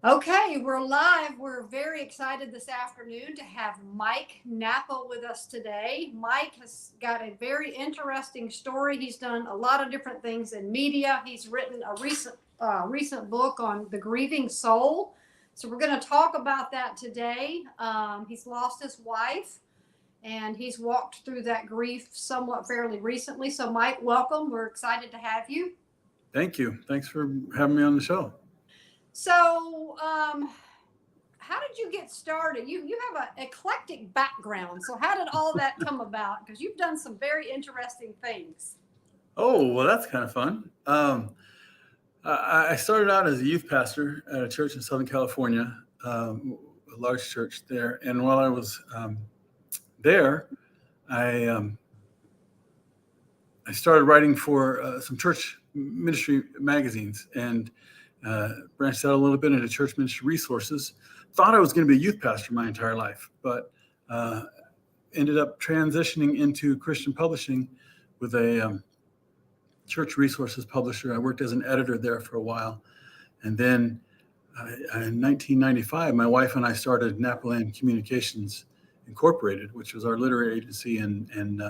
Okay, we're live. We're very excited this afternoon to have Mike Nappa with us today. Mike has got a very interesting story. He's done a lot of different things in media. He's written a recent book on the grieving soul. So we're going to talk about that today. He's lost his wife, and he's walked through that grief somewhat fairly recently. So, Mike, welcome. We're excited to have you. Thank you. Thanks for having me on the show. So, how did you get started? You have an eclectic background. So how did all that come about? Because you've done some very interesting things. Oh, well, that's kind of fun. I started out as a youth pastor at a church in Southern California, a large church there. And while I was there, I started writing for some church ministry magazines and branched out a little bit into church ministry resources. Thought I was going to be a youth pastor my entire life, but ended up transitioning into Christian publishing with a church resources publisher. I worked as an editor there for a while. And then in 1995, my wife and I started Nappa Communications Incorporated, which was our literary agency, and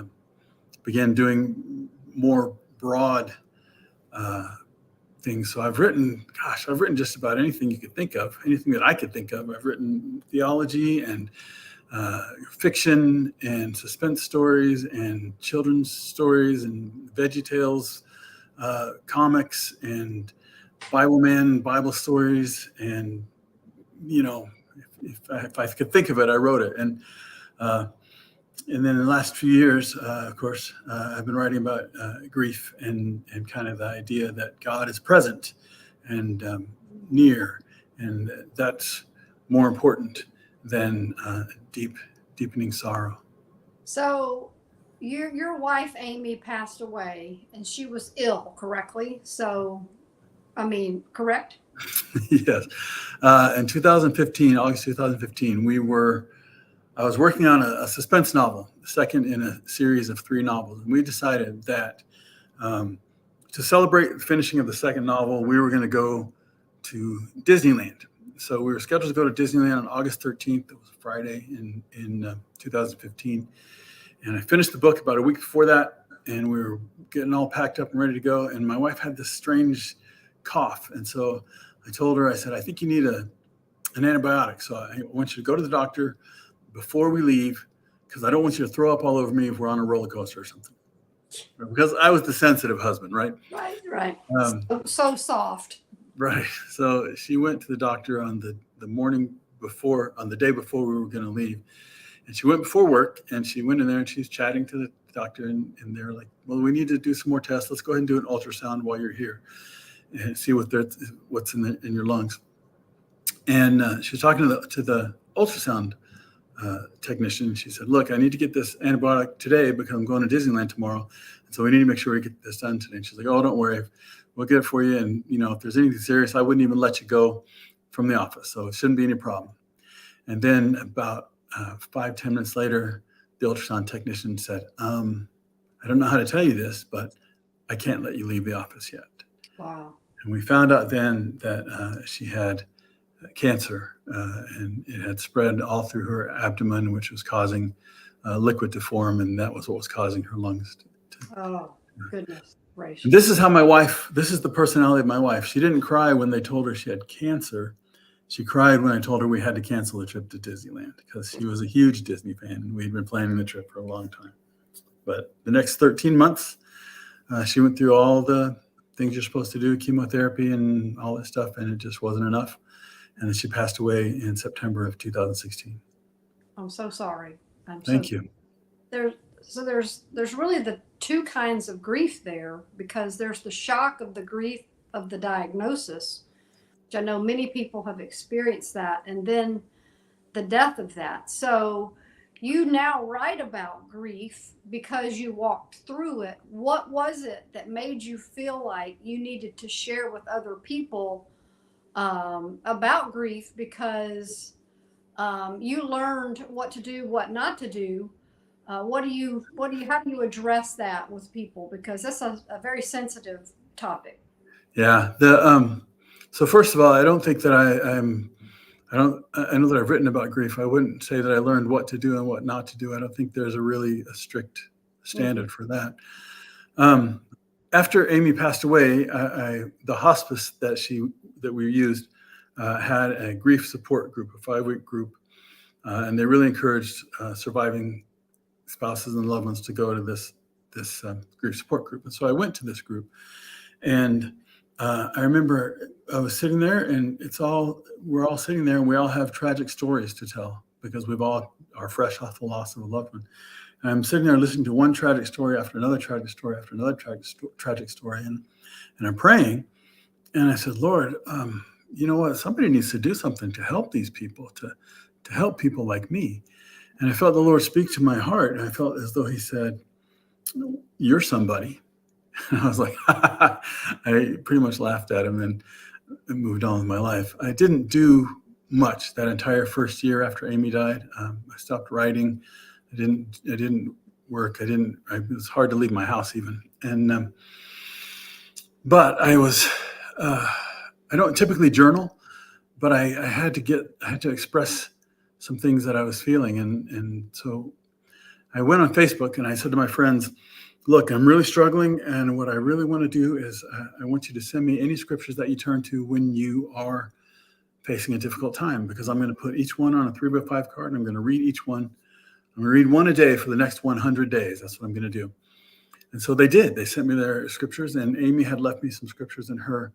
began doing more broad things. So I've written just about anything you could think of, anything that I could think of. I've written theology and fiction and suspense stories and children's stories and Veggie Tales, comics and Bible stories. And, if I could think of it, I wrote it. And then in the last few years, of course, I've been writing about grief and kind of the idea that God is present and near, and that's more important than deepening sorrow. So your wife Amy passed away, and she was ill, correctly? So, correct? Yes. In 2015, August 2015, I was working on a suspense novel, the second in a series of 3 novels. And we decided that to celebrate the finishing of the second novel, we were going to go to Disneyland. So we were scheduled to go to Disneyland on August 13th. It was a Friday in 2015. And I finished the book about a week before that, and we were getting all packed up and ready to go. And my wife had this strange cough. And so I told her, I said, I think you need an antibiotic. So I want you to go to the doctor before we leave, because I don't want you to throw up all over me if we're on a roller coaster or something. Because I was the sensitive husband, right? Right. So soft. Right. So she went to the doctor on the day before we were going to leave. And she went before work, and she went in there and she's chatting to the doctor, and they're like, well, we need to do some more tests. Let's go ahead and do an ultrasound while you're here and see what's in your lungs. And she was talking to the ultrasound technician. She said, look, I need to get this antibiotic today because I'm going to Disneyland tomorrow. And so we need to make sure we get this done today. And she's like, oh, don't worry. We'll get it for you. And, if there's anything serious, I wouldn't even let you go from the office. So it shouldn't be any problem. And then about 5-10 minutes later, the ultrasound technician said, I don't know how to tell you this, but I can't let you leave the office yet. Wow. And we found out then that she had cancer, and it had spread all through her abdomen, which was causing liquid to form, and that was what was causing her lungs Oh, goodness gracious. And this is the personality of my wife. She didn't cry when they told her she had cancer. She cried when I told her we had to cancel the trip to Disneyland, because she was a huge Disney fan, and we'd been planning the trip for a long time. But the next 13 months, she went through all the things you're supposed to do, chemotherapy and all that stuff, and it just wasn't enough. And then she passed away in September of 2016. I'm so sorry. Thank you. There's really the 2 kinds of grief there, because there's the shock of the grief of the diagnosis, which I know many people have experienced that, and then the death of that. So you now write about grief because you walked through it. What was it that made you feel like you needed to share with other people about grief? Because you learned what to do, what not to do. How do you address that with people? Because that's a very sensitive topic. Yeah. So first of all, I don't think that I know that I've written about grief. I wouldn't say that I learned what to do and what not to do. I don't think there's a strict standard for that. After Amy passed away, the hospice that we used had a grief support group, a 5-week group, and they really encouraged surviving spouses and loved ones to go to this grief support group. And so I went to this group, and I remember I was sitting there, and we're all sitting there, and we all have tragic stories to tell because we've all are fresh off the loss of a loved one. And I'm sitting there listening to one tragic story after another tragic story after another tragic story, and I'm praying, and I said, Lord, you know what? Somebody needs to do something to help these people, to help people like me. And I felt the Lord speak to my heart, and I felt as though He said, "You're somebody." And I was like, I pretty much laughed at him and moved on with my life. I didn't do much that entire first year after Amy died. I stopped writing. I didn't work. It was hard to leave my house even. And, but I don't typically journal, but I had to express some things that I was feeling. And so I went on Facebook and I said to my friends, look, I'm really struggling, and what I really want to do is I want you to send me any scriptures that you turn to when you are facing a difficult time, because I'm going to put each one on a 3x5 card, and I'm going to read each one. I'm going to read one a day for the next 100 days. That's what I'm going to do. And so they did. They sent me their scriptures, and Amy had left me some scriptures in her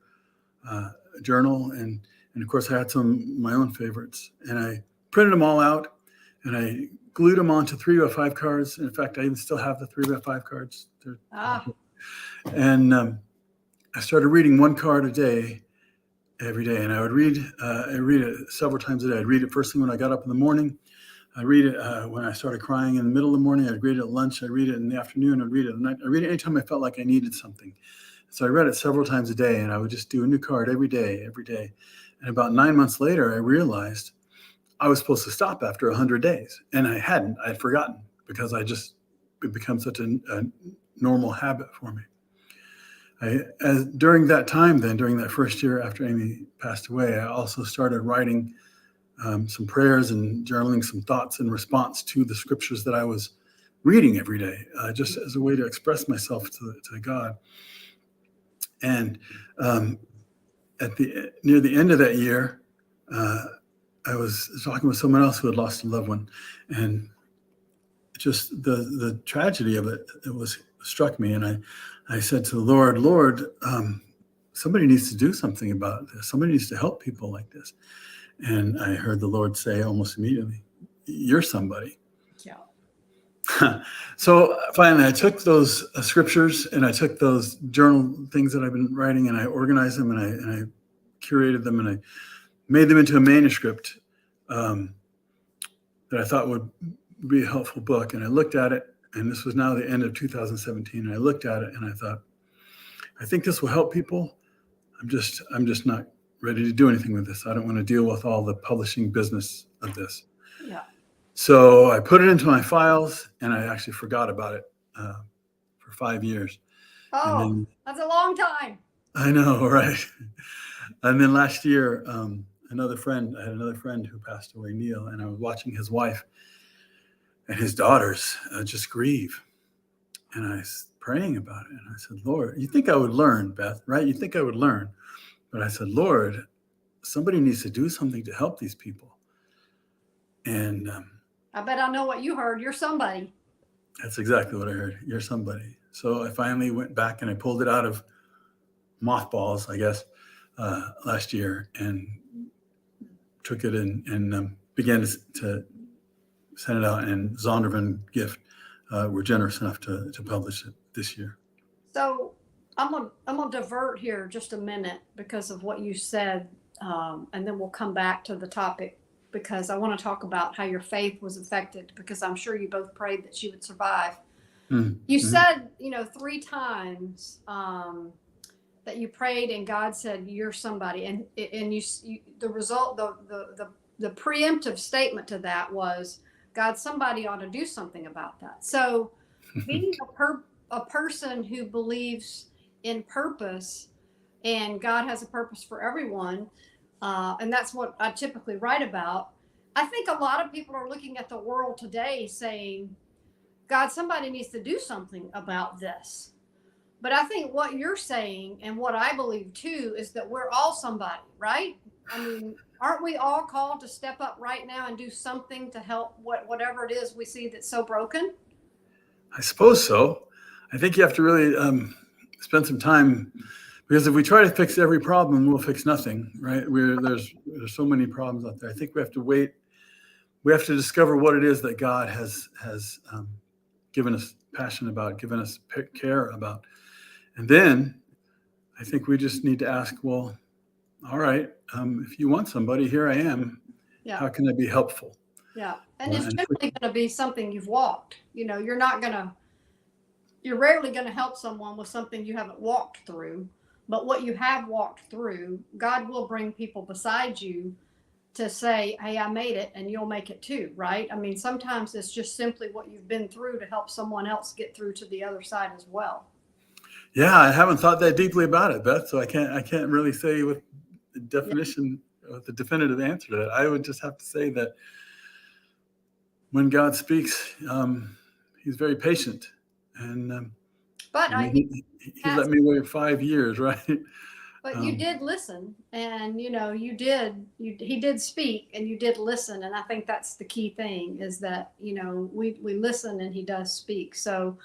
journal, and of course I had some of my own favorites, and I printed them all out, and I glued them onto 3x5 cards. In fact, I even still have the 3x5 cards. And I started reading one card a day, every day. And I would read it several times a day. I'd read it first thing when I got up in the morning. I'd read it when I started crying in the middle of the morning. I'd read it at lunch. I'd read it in the afternoon. I'd read it at night. I'd read it anytime I felt like I needed something. So I read it several times a day, and I would just do a new card every day. And about 9 months later, I realized I was supposed to stop after 100 days. And I hadn't. I had forgotten, because it become such a normal habit for me. During that time, during that first year after Amy passed away, I also started writing some prayers and journaling some thoughts in response to the scriptures that I was reading every day, just as a way to express myself to God. And near the end of that year, I was talking with someone else who had lost a loved one, and just the tragedy of it struck me. And I said to the Lord, somebody needs to do something about this. Somebody needs to help people like this. And I heard the Lord say almost immediately, "You're somebody." Yeah. So finally, I took those scriptures, and I took those journal things that I've been writing, and I organized them, and I curated them, and I made them into a manuscript that I thought would be a helpful book. And I looked at it, and this was now the end of 2017. And I looked at it, and I thought, I think this will help people. I'm just not ready to do anything with this. I don't want to deal with all the publishing business of this. Yeah. So I put it into my files, and I actually forgot about it for 5 years. Oh, that's a long time. I know, right? And then last year, I had another friend who passed away, Neil, and I was watching his wife and his daughters just grieve. And I was praying about it. And I said, Lord, you think I would learn, Beth, right? You think I would learn. But I said, Lord, somebody needs to do something to help these people. And I bet I know what you heard. You're somebody. That's exactly what I heard. You're somebody. So I finally went back and I pulled it out of mothballs, I guess, last year, and took it and began to send it out. And Zondervan Gift were generous enough to publish it this year. So I'm gonna divert here just a minute because of what you said, and then we'll come back to the topic, because I want to talk about how your faith was affected, because I'm sure you both prayed that she would survive. Mm-hmm. You said, 3 times that you prayed and God said, "You're somebody," and you the result, the preemptive statement to that was, God, somebody ought to do something about that. So being a person who believes in purpose, and God has a purpose for everyone. And that's what I typically write about. I think a lot of people are looking at the world today saying, God, somebody needs to do something about this. But I think what you're saying and what I believe too is that we're all somebody, right? I mean, aren't we all called to step up right now and do something to help whatever it is we see that's so broken? I suppose so. I think you have to really spend some time, because if we try to fix every problem, we'll fix nothing, right? There's so many problems out there. I think we have to wait. We have to discover what it is that God has given us passion about, given us care about. And then I think we just need to ask, well, all right, if you want somebody, here I am. Yeah. How can I be helpful? Yeah. And it's generally going to be something you've walked. You know, you're rarely going to help someone with something you haven't walked through. But what you have walked through, God will bring people beside you to say, hey, I made it, and you'll make it too, right? I mean, sometimes it's just simply what you've been through to help someone else get through to the other side as well. Yeah, I haven't thought that deeply about it, Beth. So I can't really say with the definition, with the definitive answer to that. I would just have to say that when God speaks, He's very patient, and but he let me wait 5 years, right? But you did listen, and you know, he did speak, and you did listen. And I think that's the key thing, is that, you know, we listen and he does speak. So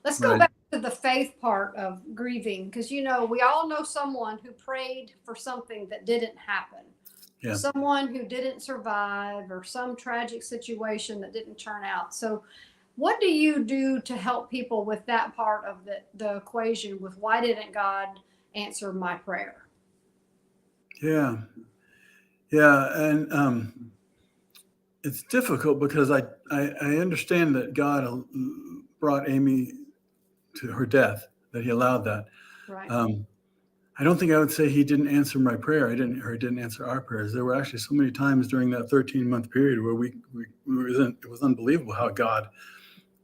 let's go back to the faith part of grieving, because, you know, we all know someone who prayed for something that didn't happen. Yeah. Someone who didn't survive, or some tragic situation that didn't turn out. So what do you do to help people with that part of the equation, with why didn't God answer my prayer? Yeah. And it's difficult because I understand that God brought Amy to her death, that he allowed that. Right. I don't think I would say he didn't answer my prayer. He didn't answer our prayers. There were actually so many times during that 13-month period where it was unbelievable how God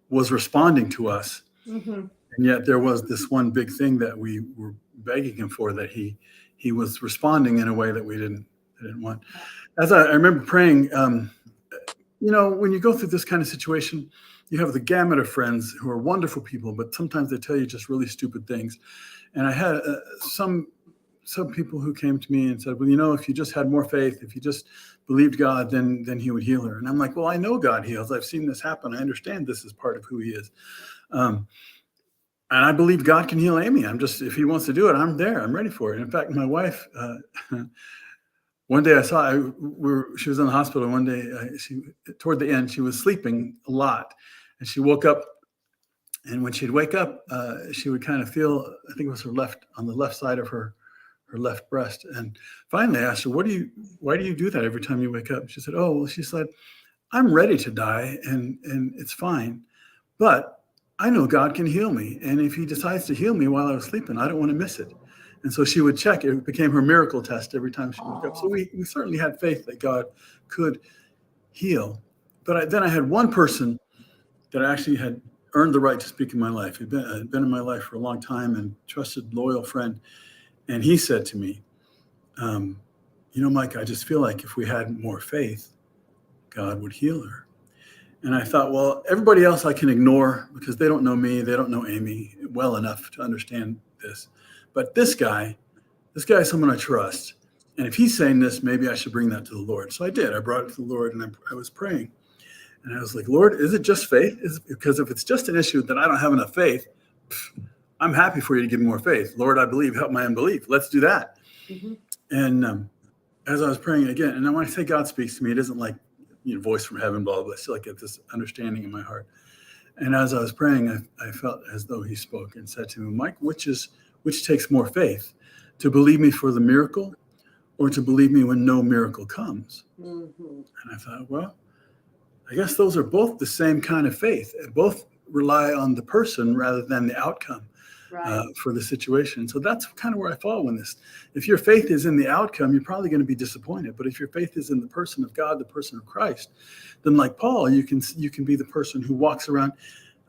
was responding to us. Mm-hmm. And yet there was this one big thing that we were begging him for, that he was responding in a way that we didn't want. As I remember praying, you know, when you go through this kind of situation, you have the gamut of friends who are wonderful people, but sometimes they tell you just really stupid things. And I had some people who came to me and said, well, you know, if you just had more faith, if you just believed God, then he would heal her. And I'm like, well, I know God heals. I've seen this happen. I understand this is part of who he is. And I believe God can heal Amy. If he wants to do it, I'm there. I'm ready for it. In fact, my wife, one day she was in the hospital. One day, toward the end, she was sleeping a lot, and she woke up. And when she'd wake up, she would kind of feel, I think it was on the left side of her left breast. And finally I asked her, why do you do that every time you wake up? She said, oh, well, she said, I'm ready to die, and it's fine, but I know God can heal me. And if he decides to heal me while I was sleeping, I don't want to miss it. And so she would check. It became her miracle test every time she woke up. So we certainly had faith that God could heal. But then I had one person that actually had earned the right to speak in my life. He'd been in my life for a long time, and trusted, loyal friend. And he said to me, you know, Mike, I just feel like if we had more faith, God would heal her. And I thought, well, everybody else I can ignore because they don't know me. They don't know Amy well enough to understand this. But this guy is someone I trust. And if he's saying this, maybe I should bring that to the Lord. So I did. I brought it to the Lord, and I was praying. And I was like, Lord, is it just faith? Because if it's just an issue that I don't have enough faith, I'm happy for you to give me more faith. Lord, I believe, help my unbelief. Let's do that. Mm-hmm. And as I was praying again, and when I say God speaks to me, it isn't like, you know, voice from heaven, blah, blah, blah. I still get this understanding in my heart. And as I was praying, I felt as though he spoke and said to me, Mike, which takes more faith, to believe me for the miracle or to believe me when no miracle comes? Mm-hmm. And I thought, well, I guess those are both the same kind of faith. Both rely on the person rather than the outcome. Right. For the situation. So that's kind of where I fall in this. If your faith is in the outcome, you're probably going to be disappointed. But if your faith is in the person of God, the person of Christ, then like Paul, you can be the person who walks around.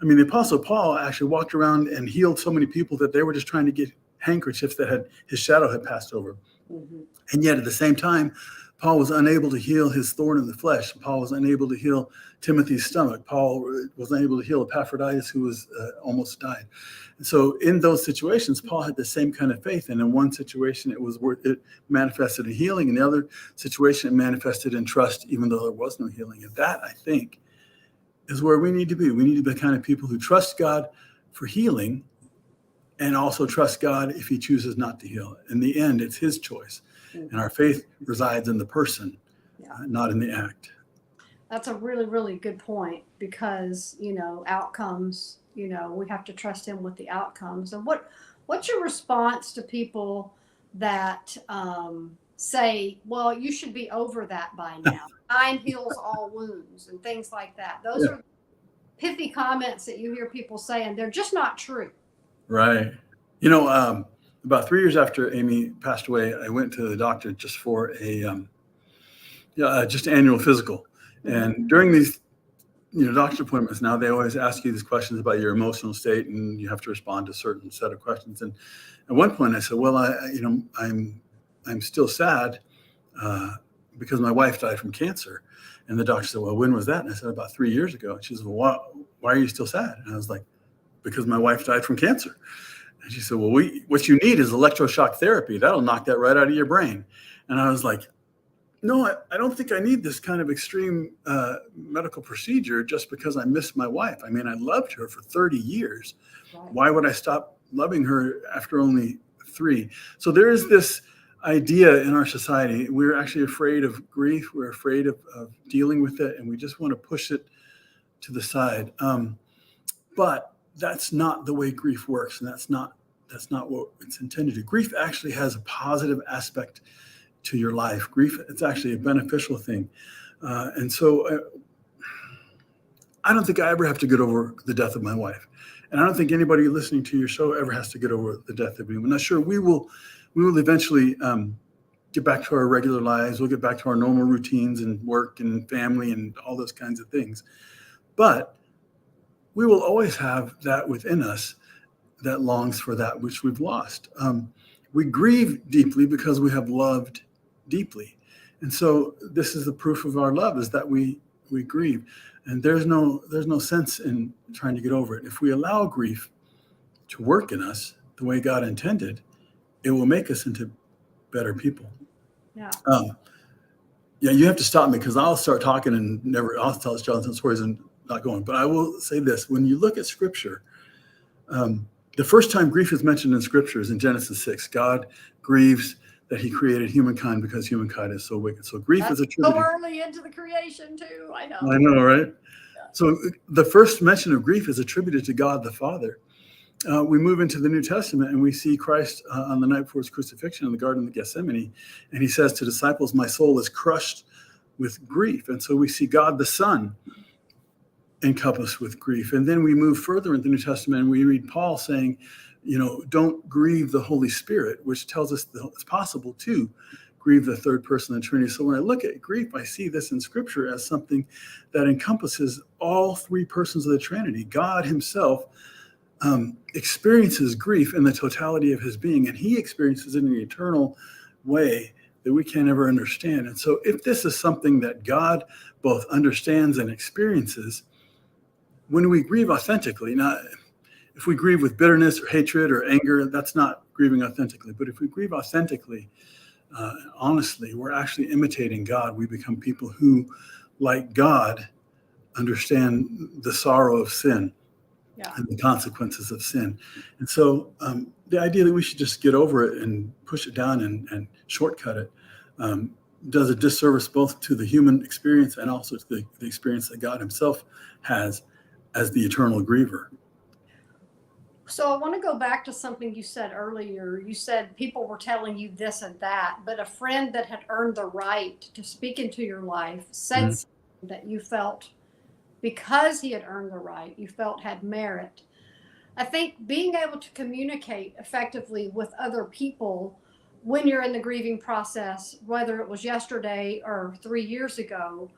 I mean, the Apostle Paul actually walked around and healed so many people that they were just trying to get handkerchiefs that his shadow had passed over. Mm-hmm. And yet at the same time, Paul was unable to heal his thorn in the flesh. Paul was unable to heal Timothy's stomach. Paul was unable to heal Epaphroditus, who was almost died. And so in those situations, Paul had the same kind of faith. And in one situation, it manifested in healing. In the other situation, it manifested in trust, even though there was no healing. And that, I think, is where we need to be. We need to be the kind of people who trust God for healing and also trust God if he chooses not to heal. In the end, it's his choice. And our faith resides in the person, not in the act. That's a really, really good point, because, outcomes, we have to trust him with the outcomes. And what's your response to people that say, well, you should be over that by now. Time heals all wounds and things like that. Those are pithy comments that you hear people say, and they're just not true. Right. About 3 years after Amy passed away, I went to the doctor just for just annual physical. And during these, doctor's appointments now, they always ask you these questions about your emotional state, and you have to respond to a certain set of questions. And at one point I said, well, I'm still sad because my wife died from cancer. And the doctor said, well, when was that? And I said, about 3 years ago. And she said, well, why are you still sad? And I was like, because my wife died from cancer. And she said, well, what you need is electroshock therapy. That'll knock that right out of your brain. And I was like, no, I don't think I need this kind of extreme medical procedure just because I miss my wife. I mean, I loved her for 30 years. Right. Why would I stop loving her after only 3? So there is this idea in our society. We're actually afraid of grief. We're afraid of dealing with it, and we just want to push it to the side. But that's not the way grief works, and that's not what it's intended to. Grief actually has a positive aspect to your life. Grief, it's actually a beneficial thing. And so I don't think I ever have to get over the death of my wife. And I don't think anybody listening to your show ever has to get over the death of anyone. Now, sure, we will eventually get back to our regular lives. We'll get back to our normal routines and work and family and all those kinds of things. But we will always have that within us that longs for that which we've lost. We grieve deeply because we have loved deeply. And so this is the proof of our love, is that we grieve. And there's no sense in trying to get over it. If we allow grief to work in us the way God intended, it will make us into better people. Yeah. You have to stop me because I'll start talking and I'll tell Jonathan stories and not going. But I will say this: when you look at Scripture, the first time grief is mentioned in Scripture is in Genesis 6. God grieves that he created humankind because humankind is so wicked. So grief is attributed. So early into the creation too. I know, right? Yeah. So the first mention of grief is attributed to God the Father. We move into the New Testament and we see Christ on the night before his crucifixion in the Garden of Gethsemane. And he says to disciples, my soul is crushed with grief. And so we see God the Son encompassed with grief. And then we move further into the New Testament and we read Paul saying, don't grieve the Holy Spirit, which tells us that it's possible to grieve the third person of the Trinity. So when I look at grief, I see this in Scripture as something that encompasses all 3 persons of the Trinity. God himself experiences grief in the totality of his being, and he experiences it in an eternal way that we can't ever understand. And so if this is something that God both understands and experiences, when we grieve authentically, not if we grieve with bitterness or hatred or anger, that's not grieving authentically. But if we grieve authentically, honestly, we're actually imitating God. We become people who, like God, understand the sorrow of sin and the consequences of sin. And so the idea that we should just get over it and push it down and shortcut it does a disservice both to the human experience and also to the experience that God himself has as the eternal griever. So I want to go back to something you said earlier. You said people were telling you this and that, but a friend that had earned the right to speak into your life said something that you felt, because he had earned the right, you felt had merit. I think being able to communicate effectively with other people when you're in the grieving process, whether it was yesterday or 3 years ago,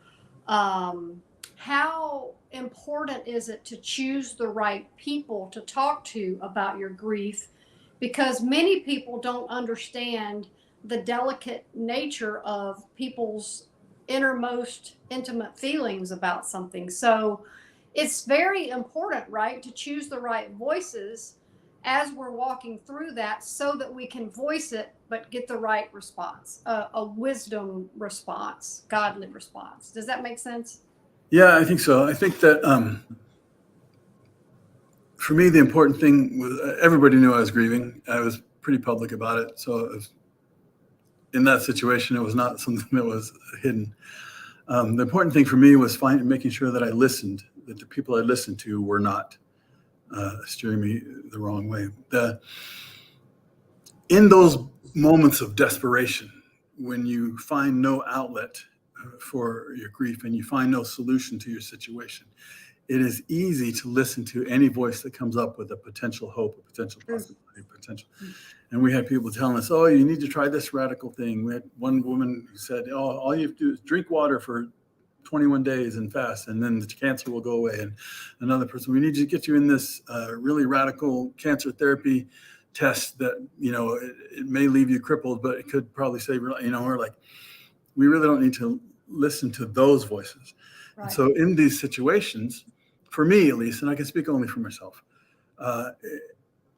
how important is it to choose the right people to talk to about your grief because many people don't understand the delicate nature of people's innermost intimate feelings about something. So it's very important, right, to choose the right voices as we're walking through that so that we can voice it but get the right response, a wisdom response, godly response. Does that make sense? Yeah, I think so. I think that for me, the important thing was everybody knew I was grieving. I was pretty public about it. So it was, in that situation, it was not something that was hidden. The important thing for me was making sure that I listened, that the people I listened to were not steering me the wrong way. In those moments of desperation, when you find no outlet for your grief and you find no solution to your situation, it is easy to listen to any voice that comes up with a potential hope, a potential possibility, potential. And we had people telling us, oh, you need to try this radical thing. We had one woman who said, oh, all you have to do is drink water for 21 days and fast, and then the cancer will go away. And another person, we need to get you in this really radical cancer therapy test that, it may leave you crippled, but it could probably save your life. We're like, we really don't need to listen to those voices. Right. And so in these situations, for me at least, and I can speak only for myself,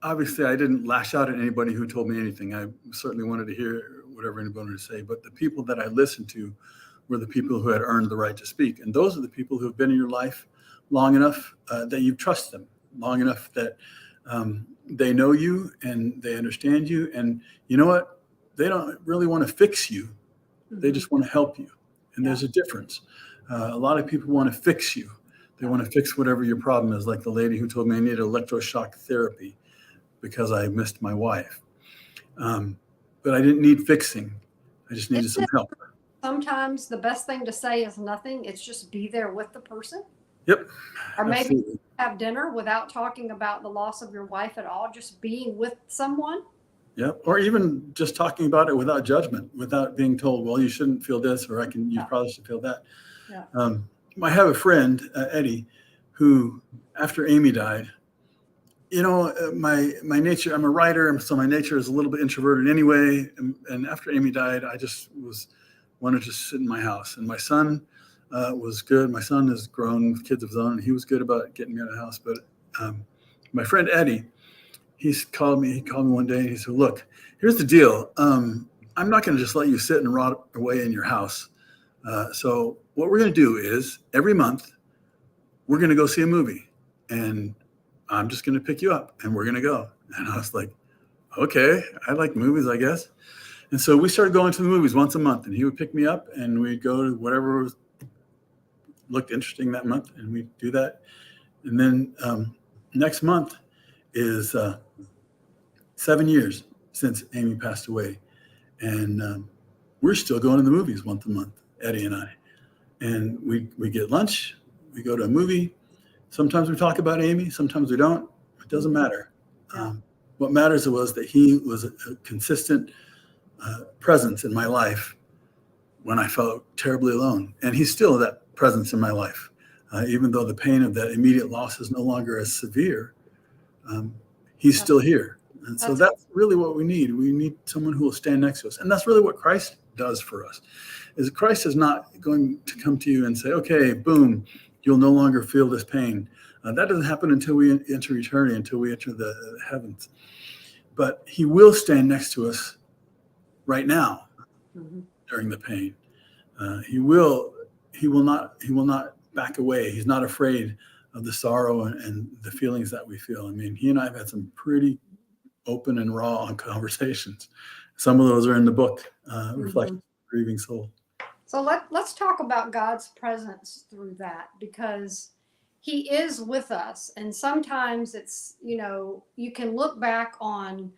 obviously I didn't lash out at anybody who told me anything. I certainly wanted to hear whatever anybody wanted to say, but the people that I listened to were the people who had earned the right to speak. And those are the people who have been in your life long enough that you trust them, long enough that they know you and they understand you. And you know what? They don't really want to fix you. Mm-hmm. They just want to help you. And there's a difference. A lot of people want to fix you. They want to fix whatever your problem is, like the lady who told me I needed electroshock therapy because I missed my wife. But I didn't need fixing. I just needed some help. Sometimes the best thing to say is nothing. It's just be there with the person. Yep. Or maybe have dinner without talking about the loss of your wife at all, just being with someone. Yep. Or even just talking about it without judgment, without being told, well, you shouldn't feel this, or you probably should feel that. Yeah. I have a friend, Eddie, who, after Amy died, my nature, I'm a writer, so my nature is a little bit introverted anyway. And after Amy died, I just wanted to sit in my house. And my son was good. My son has grown with kids of his own, and he was good about getting me out of the house. But my friend Eddie, he called me one day and he said, look, here's the deal. I'm not going to just let you sit and rot away in your house. So what we're going to do is every month we're going to go see a movie, and I'm just going to pick you up and we're going to go. And I was like, okay, I like movies, I guess. And so we started going to the movies once a month, and he would pick me up and we'd go to whatever looked interesting that month, and we'd do that. And then next month is 7 years since Amy passed away. And we're still going to the movies once a month, Eddie and I. And we get lunch, we go to a movie. Sometimes we talk about Amy, sometimes we don't. It doesn't matter. Yeah. What matters was that he was a consistent presence in my life when I felt terribly alone. And he's still that presence in my life. Even though the pain of that immediate loss is no longer as severe, he's still here. And so that's really what we need. We need someone who will stand next to us. And that's really what Christ does for us. Is Christ is not going to come to you and say, okay, boom, you'll no longer feel this pain. That doesn't happen until we enter eternity, until we enter the heavens. But he will stand next to us right now during the pain. He will not back away. He's not afraid of the sorrow and the feelings that we feel. I mean, he and I have had some pretty open and raw conversations. Some of those are in the book, Reflections of a Grieving Soul. So let's talk about God's presence through that, because he is with us. And sometimes it's, you can look back on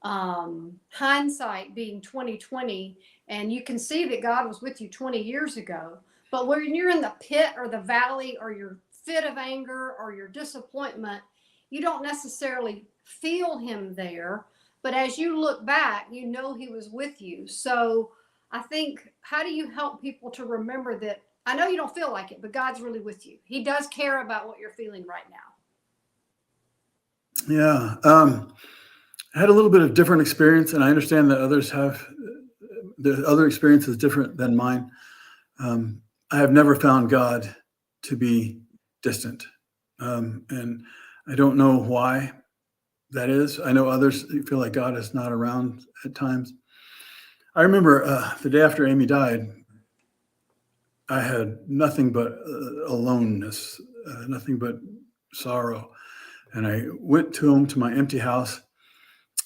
hindsight being 2020, and you can see that God was with you 20 years ago. But when you're in the pit or the valley or your fit of anger or your disappointment, you don't necessarily feel him there. But as you look back, you know he was with you. So I think, how do you help people to remember that? I know you don't feel like it, but God's really with you. He does care about what you're feeling right now. Yeah. I had a little bit of different experience, and I understand that others have the other experience is different than mine. I have never found God to be distant, and I don't know why that is. I know others feel like God is not around at times. I remember the day after Amy died, I had nothing but aloneness, nothing but sorrow. And I went to my empty house,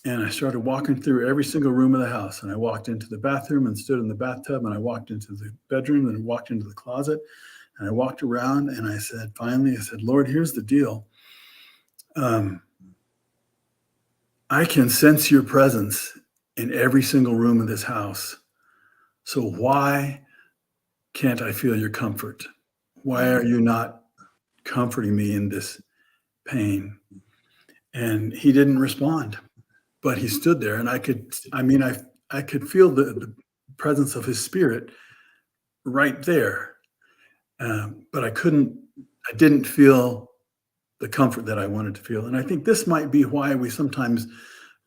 and I started walking through every single room of the house. And I walked into the bathroom and stood in the bathtub, and I walked into the bedroom and walked into the closet, and I walked around, and I said, finally, I said, Lord, here's the deal. I can sense your presence in every single room of this house. So why can't I feel your comfort? Why are you not comforting me in this pain? And he didn't respond, but he stood there, and I could feel the presence of his spirit right there. But I didn't feel the comfort that I wanted to feel. And I think this might be why we sometimes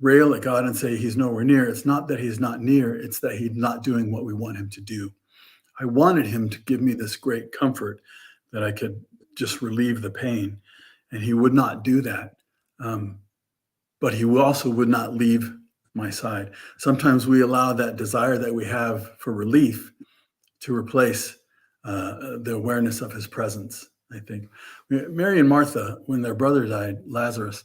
rail at God and say he's nowhere near. It's not that he's not near, it's that he's not doing what we want him to do. I wanted him to give me this great comfort that I could just relieve the pain, and he would not do that. But he also would not leave my side. Sometimes we allow that desire that we have for relief to replace the awareness of his presence, I think. Mary and Martha, when their brother died, Lazarus,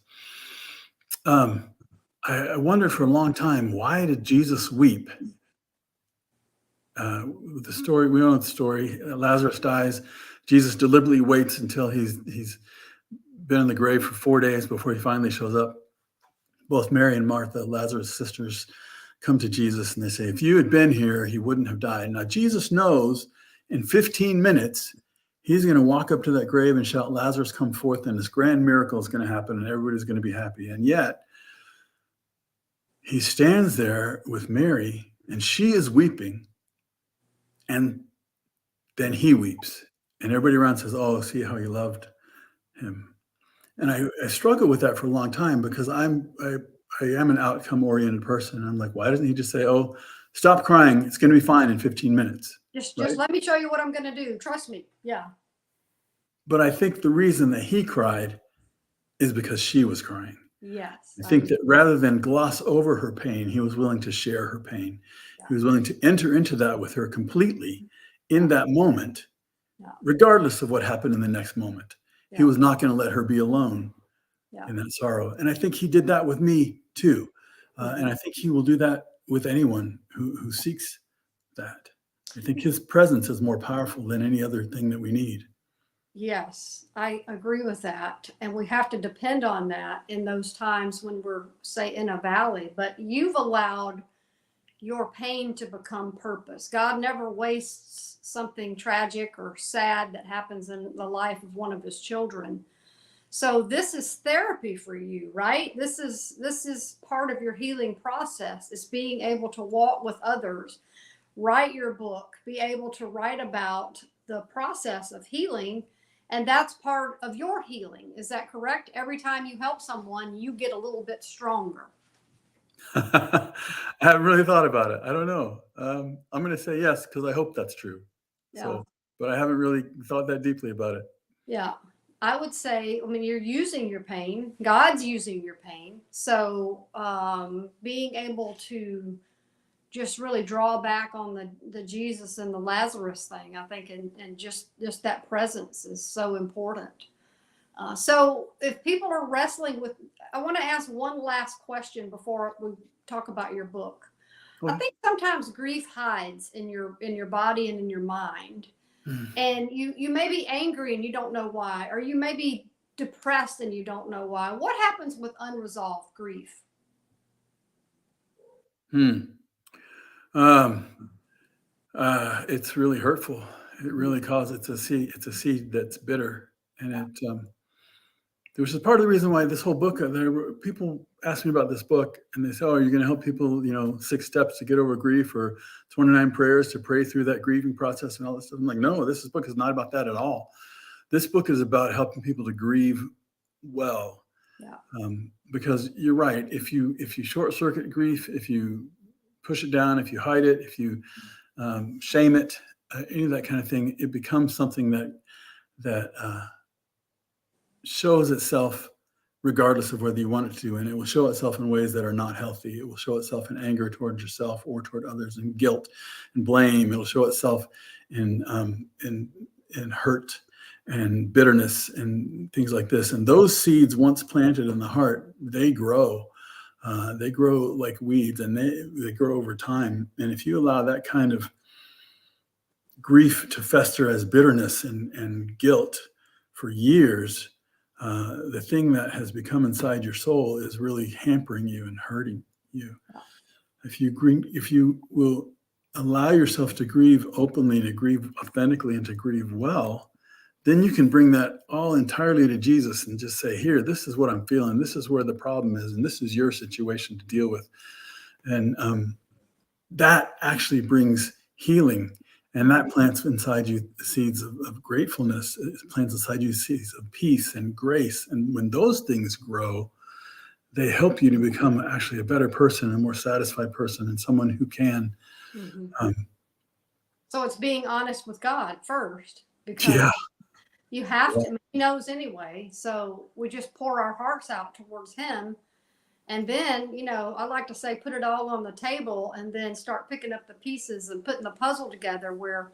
I wondered for a long time, why did Jesus weep? The story, we know the story. Lazarus dies. Jesus deliberately waits until he's been in the grave for 4 days before he finally shows up. Both Mary and Martha, Lazarus' sisters, come to Jesus and they say, if you had been here, he wouldn't have died. Now, Jesus knows in 15 minutes, he's going to walk up to that grave and shout, Lazarus, come forth, and this grand miracle is going to happen, and everybody's going to be happy. And yet, he stands there with Mary, and she is weeping, and then he weeps. And everybody around says, oh, see how he loved him. And I struggled with that for a long time because I am an outcome-oriented person. I'm like, why doesn't he just say, oh, stop crying, it's going to be fine in 15 minutes? Just right? let me show you what I'm going to do. Trust me. Yeah. But I think the reason that he cried is because she was crying. Yes. I think that rather than gloss over her pain, he was willing to share her pain. Yeah. He was willing to enter into that with her completely in that moment, regardless of what happened in the next moment. Yeah. He was not going to let her be alone in that sorrow. And I think he did that with me too. And I think he will do that with anyone who seeks that. I think his presence is more powerful than any other thing that we need. Yes, I agree with that. And we have to depend on that in those times when we're, say, in a valley. But you've allowed your pain to become purpose. God never wastes something tragic or sad that happens in the life of one of his children. So this is therapy for you, right? This is part of your healing process, is being able to walk with others, write your book, be able to write about the process of healing. And that's part of your healing. Is that correct? Every time you help someone, you get a little bit stronger. I haven't really thought about it. I don't know. I'm going to say yes, because I hope that's true. Yeah. So, but I haven't really thought that deeply about it. Yeah. I would say, you're using your pain. God's using your pain. So being able to just really draw back on the Jesus and the Lazarus thing, I think, and just that presence is so important. So if people are wrestling with, I want to ask one last question before we talk about your book. Okay. I think sometimes grief hides in your body and in your mind. And you may be angry and you don't know why, or you may be depressed and you don't know why. What happens with unresolved grief? It's really hurtful. It really causes, it's a seed that's bitter. And there was a part of the reason why this whole book, people ask me about this book and they say, oh, you're going to help people, 6 steps to get over grief, or 29 prayers to pray through that grieving process and all this stuff. I'm like, no, this book is not about that at all. This book is about helping people to grieve well. Yeah. Because you're right. If you short circuit grief, if you push it down, if you hide it, if you shame it, any of that kind of thing, it becomes something that shows itself regardless of whether you want it to, and it will show itself in ways that are not healthy. It will show itself in anger towards yourself or toward others, and guilt and blame. It'll show itself in hurt and bitterness and things like this. And those seeds, once planted in the heart, they grow. They grow like weeds, and they grow over time. And if you allow that kind of grief to fester as bitterness and guilt for years, the thing that has become inside your soul is really hampering you and hurting you. If you will allow yourself to grieve openly, to grieve authentically, and to grieve well, then you can bring that all entirely to Jesus and just say, here, this is what I'm feeling. This is where the problem is. And this is your situation to deal with. And that actually brings healing. And that plants inside you seeds of gratefulness. It plants inside you seeds of peace and grace. And when those things grow, they help you to become actually a better person, a more satisfied person, and someone who can. So it's being honest with God first, because you have to. I mean, he knows anyway. So we just pour our hearts out towards him. And then, I like to say, put it all on the table and then start picking up the pieces and putting the puzzle together, where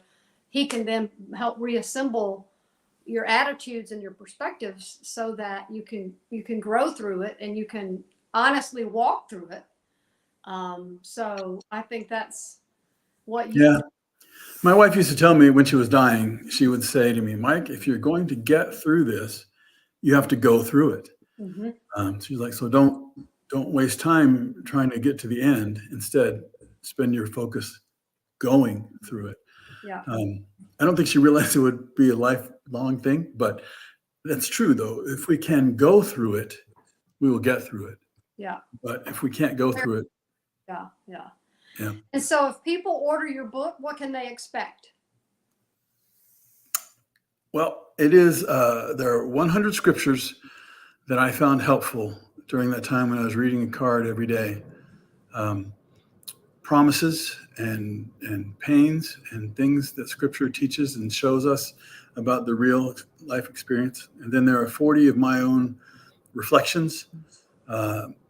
he can then help reassemble your attitudes and your perspectives so that you can grow through it and you can honestly walk through it. So I think that's what you. Yeah. My wife used to tell me when she was dying, she would say to me, Mike, if you're going to get through this, you have to go through it. She's like, so don't waste time trying to get to the end. Instead, spend your focus going through it. Yeah. I don't think she realized it would be a lifelong thing, but that's true, though. If we can go through it, we will get through it. Yeah. But if we can't go through it. Yeah. Yeah. And so if people order your book, what can they expect? Well, it is, there are 100 scriptures that I found helpful during that time when I was reading a card every day. Promises and pains and things that scripture teaches and shows us about the real life experience. And then there are 40 of my own reflections,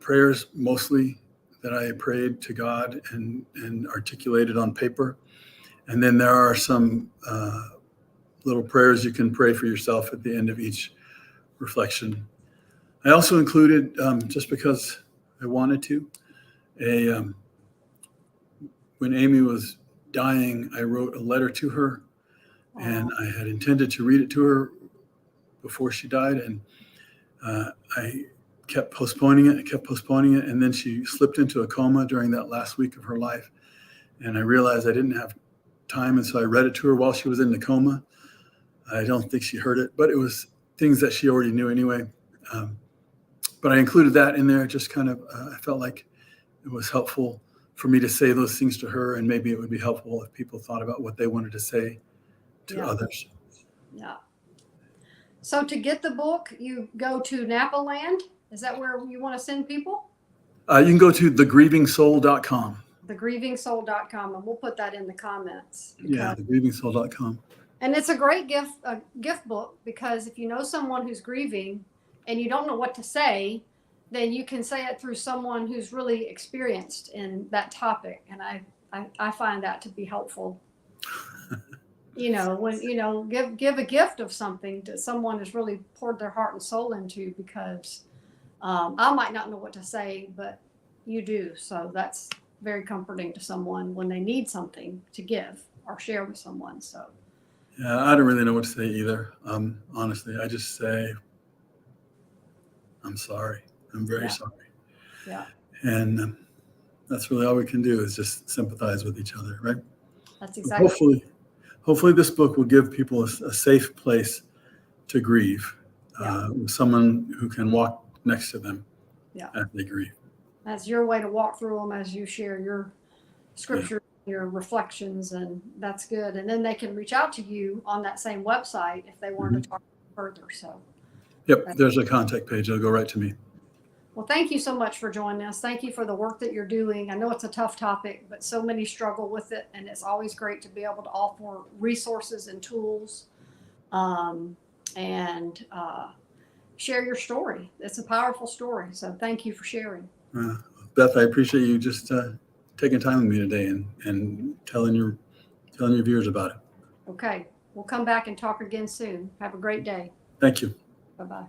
prayers mostly that I prayed to God and articulated on paper. And then there are some little prayers you can pray for yourself at the end of each reflection. I also included, just because I wanted to, when Amy was dying, I wrote a letter to her, and I had intended to read it to her before she died, and I kept postponing it, and then she slipped into a coma during that last week of her life, and I realized I didn't have time, and so I read it to her while she was in the coma. I don't think she heard it, but it was things that she already knew anyway. But I included that in there, just kind of, I felt like it was helpful for me to say those things to her, and maybe it would be helpful if people thought about what they wanted to say to others. Yeah. So to get the book, you go to Nappa Land. Is that where you want to send people? You can go to thegrievingsoul.com. Thegrievingsoul.com, and we'll put that in the comments. Yeah, thegrievingsoul.com. And it's a great gift book, because if you know someone who's grieving and you don't know what to say, then you can say it through someone who's really experienced in that topic. And I find that to be helpful. When, give a gift of something that someone has really poured their heart and soul into, because I might not know what to say, but you do. So that's very comforting to someone when they need something to give or share with someone. So. Yeah, I don't really know what to say either. Honestly, I just say, I'm sorry. I'm very sorry. Yeah. And that's really all we can do, is just sympathize with each other, right? That's exactly. Hopefully this book will give people a safe place to grieve, with someone who can walk next to them as they grieve. That's your way to walk through them as you share your scripture, your reflections, and that's good. And then they can reach out to you on that same website if they want to talk further. So. Yep, there's a contact page. It'll go right to me. Well, thank you so much for joining us. Thank you for the work that you're doing. I know it's a tough topic, but so many struggle with it, and it's always great to be able to offer resources and tools, and share your story. It's a powerful story. So thank you for sharing. Beth, I appreciate you just taking time with me today and telling your viewers about it. Okay. We'll come back and talk again soon. Have a great day. Thank you. Bye-bye.